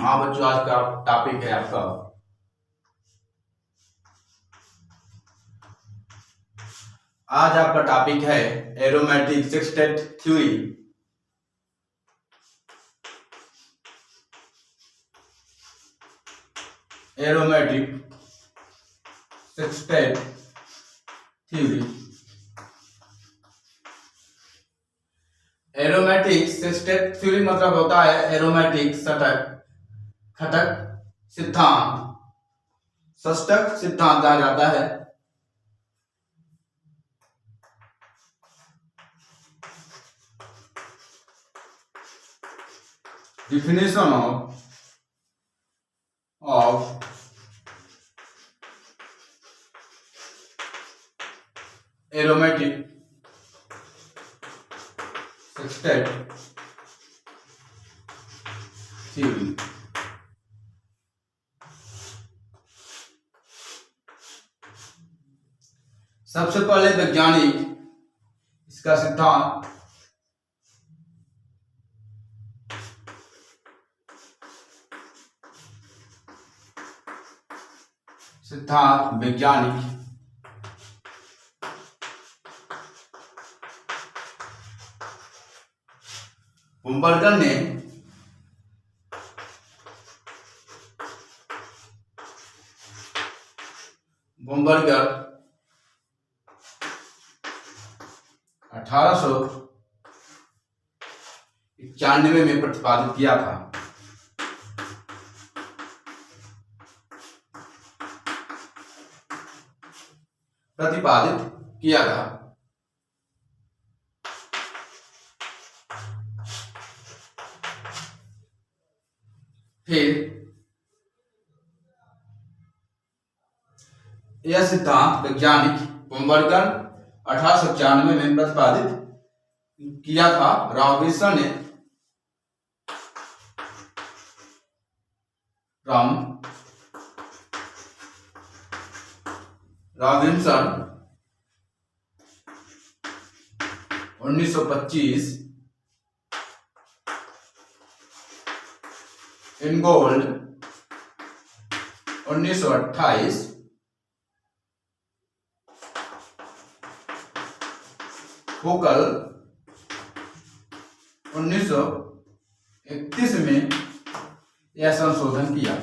हाँ बच्चों, आज का टॉपिक है आपका आज आपका टॉपिक है aromatic sextet theory. Aromatic sextet theory. Aromatic sextet theory मतलब होता है एरोमेटिक षटक खटक सिद्धांत। षष्टक सिद्धांत कहा जाता है। Definition of aromatic sextet theory। सबसे पहले वैज्ञानिक इसका सिद्धांत वैज्ञानिक बुम्बर्गर ने बुम्बर्गर 1891 में प्रतिपादित किया था। फिर यह सिद्धांत वैज्ञानिक बुम्बर्गर 1891 में प्रतिपादित किया था। रॉबिन्सन ने रॉबिन्सन 1925, इनगोल्ड 1928, हुकल 1931 में यह संशोधन किया।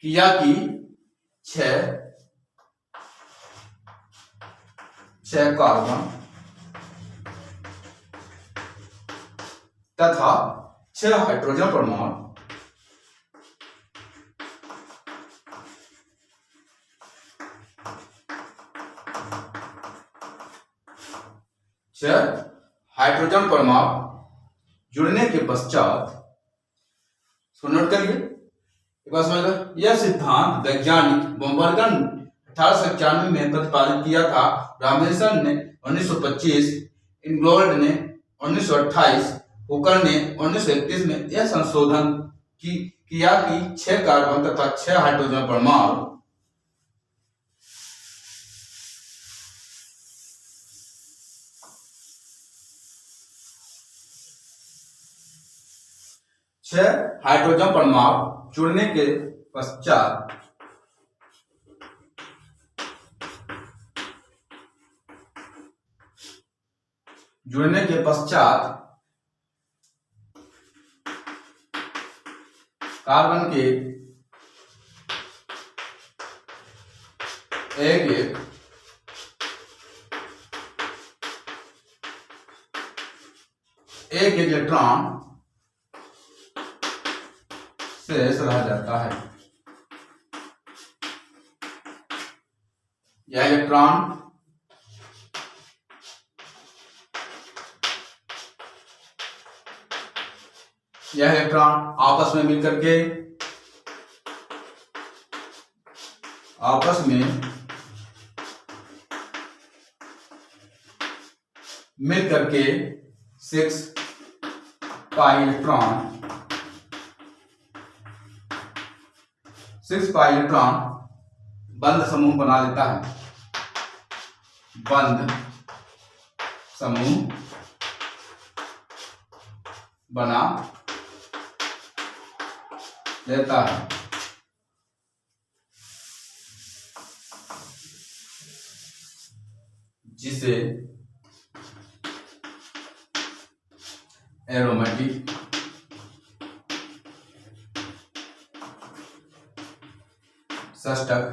किया कि छह कार्बन तथा 6 हाइड्रोजन परमाणु जुड़ने के पश्चात, नोट करिए एक बार समझ लो, यह सिद्धांत वैज्ञानिक बुम्बर्गर 1891 में प्रतिपादित किया था। रॉबिन्सन ने 1925, इनगोल्ड ने 1928, हुकल ने 1931 में यह संशोधन किया कि 6 कार्बन तथा 6 हाइड्रोजन परमाणु जुड़ने के पश्चात कार्बन के एक इलेक्ट्रॉन शेष रह जाता है। यह इलेक्ट्रॉन आपस में मिलकर के 6 पाई इलेक्ट्रॉन 6 पाई इलेक्ट्रॉन बंद समूह बना लेता है, बंद समूह बना लेता है, जिसे एरोमेटिक षष्टक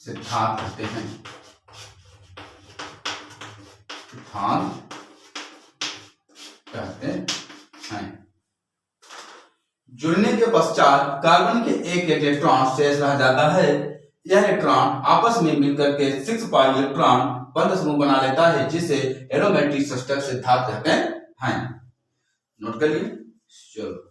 सिद्धांत कहते हैं। सिद्धांत कहते हैं। जुड़ने के पश्चात कार्बन के एक इलेक्ट्रॉन शेष रह जाता है। यह इलेक्ट्रॉन आपस में मिलकर के 6 पाई इलेक्ट्रॉन बंद समूह बना लेता है, जिसे एरोमेटिक षष्टक सिद्धांत कहते हैं। नोट कर लिए। चलो,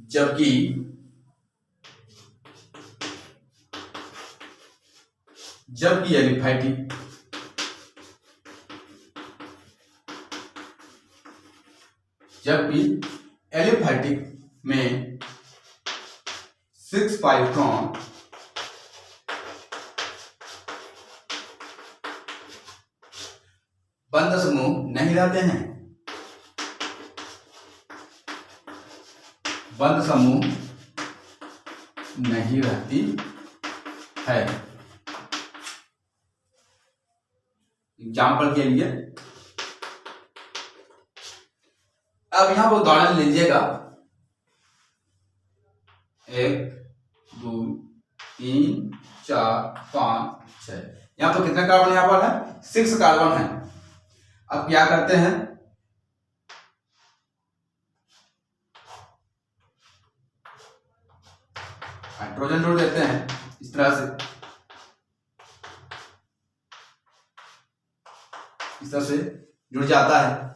जबकि एलिफैटिक में 6 पाई इलेक्ट्रॉन बंद समूह नहीं रहते हैं, बंद समूह नहीं रहती है। एग्जाम्पल के लिए अब यहां पर उदाहरण लीजिएगा, 1 2 3 4 5 6। यहां पर कितने कार्बन यहां पर है? 6 कार्बन है। अब क्या करते हैं, हाइड्रोजन जोड़ देते हैं इस तरह से, इस तरह से जुड़ जाता है।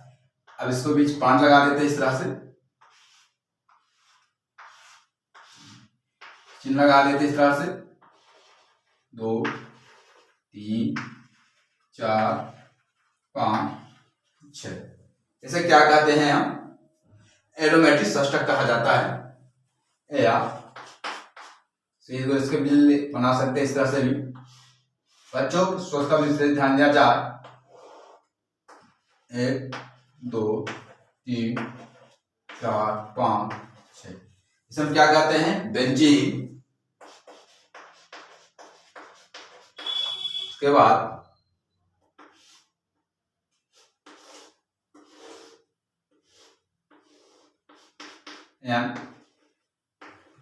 अब इसको बीच 5 लगा देते हैं इस तरह से, चिन्ह लगा देते इस तरह से, 2 3 4 5 6। इसे क्या कहते हैं हम? एरोमेटिक षष्टक कहा जाता है। या इसके बिल बना सकते हैं इस तरह से भी। बच्चों सोच का विशेष ध्यान दिया जाए, 1 2 3 4 5 6। इसे हम क्या कहते हैं? बेंजीन। उसके बाद N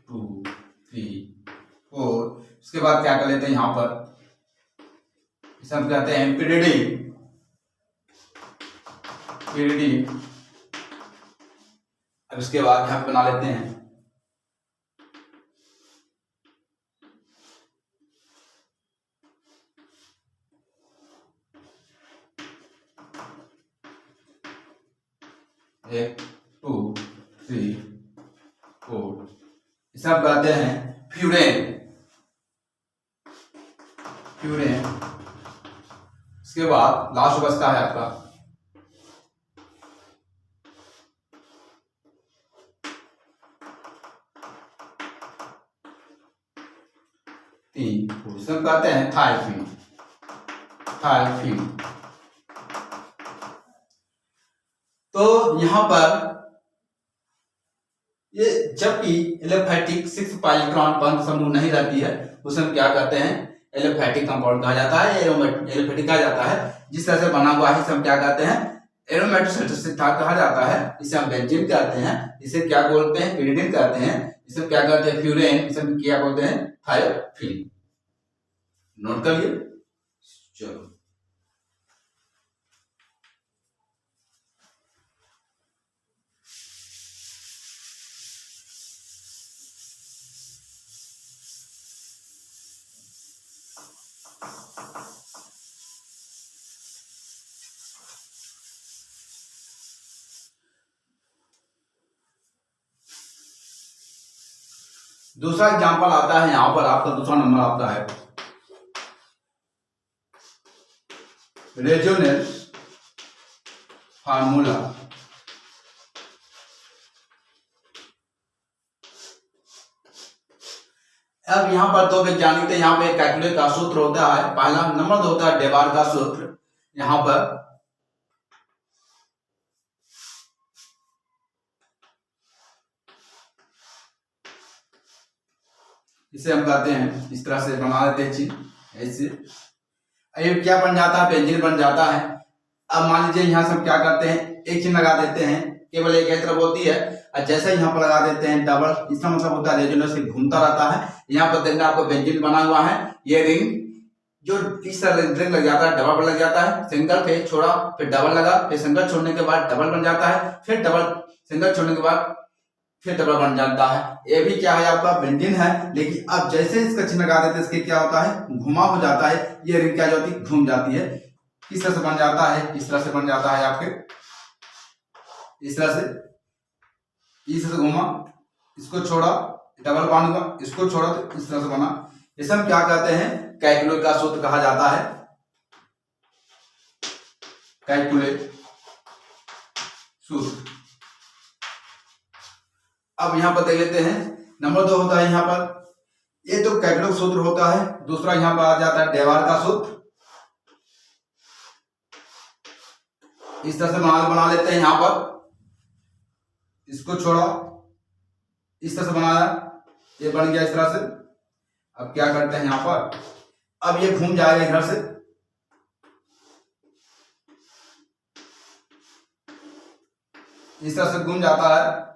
2 3 4। उसके बाद क्या कर लेते हैं यहां पर, इसे हम कहते हैं पिरिडिन। अब इसके बाद यहां बना लेते हैं एक 2 3 4। इसे हम कहते हैं फ्यूरेन। इसके बाद लास्ट बचता है आपका इसे हम कहते हैं थायोफिन। तो यहां पर ये जबकि एलिफैटिक 6 पाई इलेक्ट्रॉन बंद समूह नहीं रहती है, उसे हम क्या कहते हैं? एलिफैटिक कंपाउंड कहा जाता है, एलिफैटिक कहा जाता है। जिस तरह से बना हुआ है इसे हम क्या कहते हैं? एरोमेटिक षष्टक कहा जाता है। इसे हम बेंजीन कहते हैं। इसे क्या बोलते हैं? पिरिडिन कहते हैं। इसे क्या कहते हैं? फ्यूरेन। इसे हम क्या बोलते हैं? थायोफिन। नोट कर लिए। चलो, दूसरा एग्जांपल आता है यहां पर आपका, दूसरा नंबर आता है रेजोनेंस फार्मूला। अब यहां पर दो वैज्ञानिक थे, यहां पे कैलकुलस का सूत्र होता है, पहला नंबर होता है डेबार का सूत्र। यहां पर इसे हम कहते हैं, इस तरह से बना देते हैं चीज ऐसे। ये क्या बन जाता है, बेंजीन बन जाता है। अब मान लीजिए यहाँ से हम क्या करते हैं, एक चिन्ह लगा देते हैं, केवल एक ही तरफ होती है, और जैसे यहाँ पर लगा देते हैं डबल, इसका मतलब होता है रेजोनेंस से घूमता रहता है। यहाँ पर देखना आपको बेंजीन बना हुआ है, ये रिंग जो इस तरह रिंग लग जाता है, डबल पर लग जाता है, सिंगल फिर छोड़ा, फिर डबल लगा, फिर सिंगल छोड़ने के बाद डबल बन जाता है, फिर डबल सिंगल छोड़ने के बाद फिर डबल बन जाता है। ये भी क्या है आपका बेंजीन है, लेकिन अब जैसे इसका चिन्ह लगा देते हैं, इसके क्या होता है, घुमा हो जाता है, ये रिंग क्या होती है, घूम जाती है। किस तरह से बन जाता है, इस तरह से बन जाता है आपके, इस तरह से घुमा, इसको छोड़ा डबल बन हुआ, इसको छोड़ा तो इस तरह से बना। इसे हम क्या कहते हैं, कैलकुलस का सूत्र कहा जाता है, कैलकुलस सूत्र। अब यहां पर देख लेते हैं, नंबर 2 होता है यहां पर, ये तो कैलकुलस सूत्र होता है। दूसरा यहां पर आ जाता है डेवार का सूत्र। इस तरह से बना लेते हैं, यहां पर इसको छोड़ा, इस तरह से बनाया, ये बन गया इस तरह से। अब क्या करते हैं यहां पर, अब ये घूम जाएगा इधर से, इस तरह से घूम जाता है।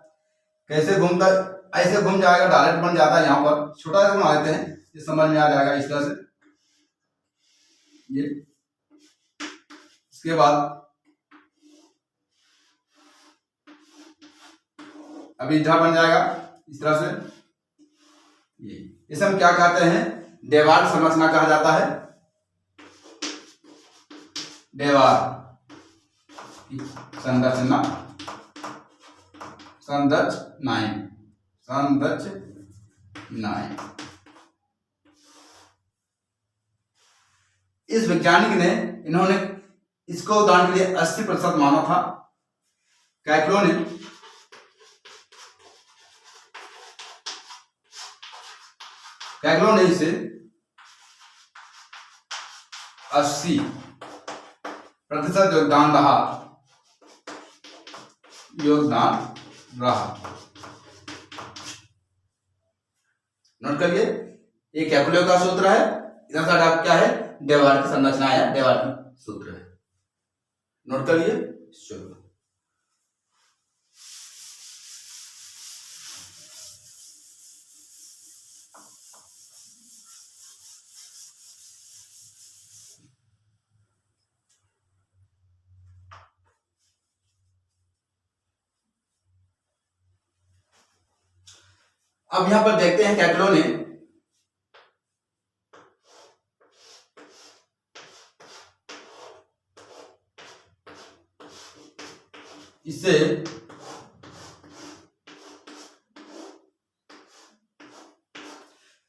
कैसे घूमता है, ऐसे घूम जाएगा, डायरेक्ट बन जाता है। यहां पर छोटा सा बना लेते हैं, ये समझ में आ जाएगा इस तरह से। ये इसके बाद अभी इधर बन जाएगा इस तरह से। ये इसे हम क्या कहते हैं, डेवार संरचना कहा जाता है, डेवार संरचना, संरचनाएं। इस वैज्ञानिक ने, इन्होंने इसको उदाहरण के लिए 80% माना था। कैक्लो ने इसे 80% योगदान रहा। नोट करिए, ये कैलकुलस का सूत्र है, इधर साइड आप क्या है, डेवार की संरचना है, डेवार की सूत्र है। नोट करिए, चलो अब यहां पर देखते हैं कैक्लो ने इसे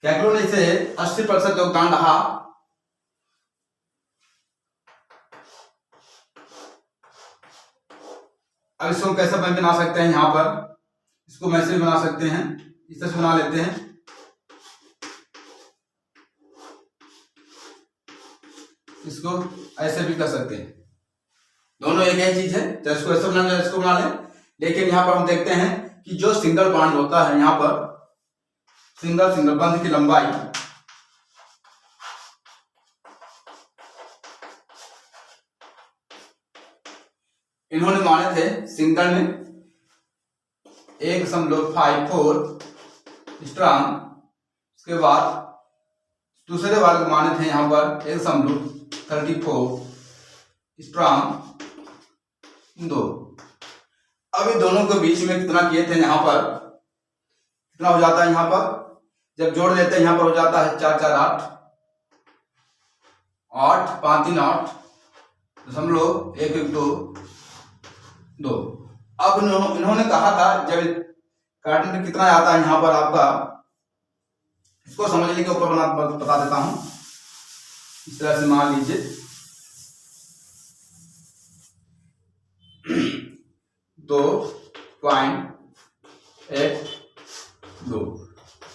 कैक्लो ने इसे 80% योगदान रहा। अब इसको कैसे बना सकते हैं, यहां पर इसको मैसेज बना सकते हैं, इस तरह से बना लेते हैं। इसको ऐसे भी कर सकते हैं, दोनों एक ही चीज है, तो इसको ऐसे बना लें, इसको बना लें। लेकिन यहां पर हम देखते हैं कि जो सिंगल बॉन्ड होता है, यहां पर सिंगल बंध की लंबाई इन्होंने माने थे सिंगल में 1.54 स्ट्रॉन्ग, उसके बाद दूसरे वाले को माने थे यहां पर 1.34 स्ट्रॉन्ग 2। अब इन दोनों के बीच में कितना किए थे, यहां पर कितना हो जाता है, यहां पर जब जोड़ लेते हैं यहां पर हो जाता है 4 4 8 8 5 3 8 दशमलव 1 1 2 2। अब इन्होंने कहा था जब काटने में कितना आता है, यहां पर आपका इसको समझने के ऊपर बता देता हूं। इस तरह से मान लीजिए 2.82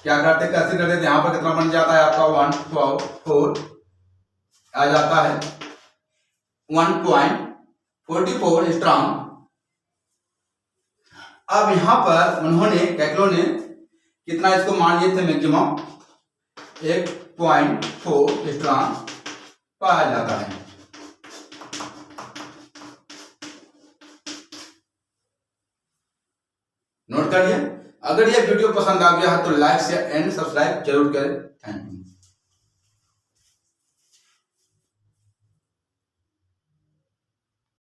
क्या करते कैसे करते थे, यहां पर कितना बन जाता है आपका 1.4 आ जाता है 1.44 स्ट्रांग। अब यहां पर उन्होंने कैक्लो ने कितना इसको मान लिए थे मैक्सिमम 1.4 स्ट्रांग पाया जाता है। नोट करिए। अगर ये वीडियो पसंद आ गया है तो लाइक शेयर एंड सब्सक्राइब जरूर करें। Thank you.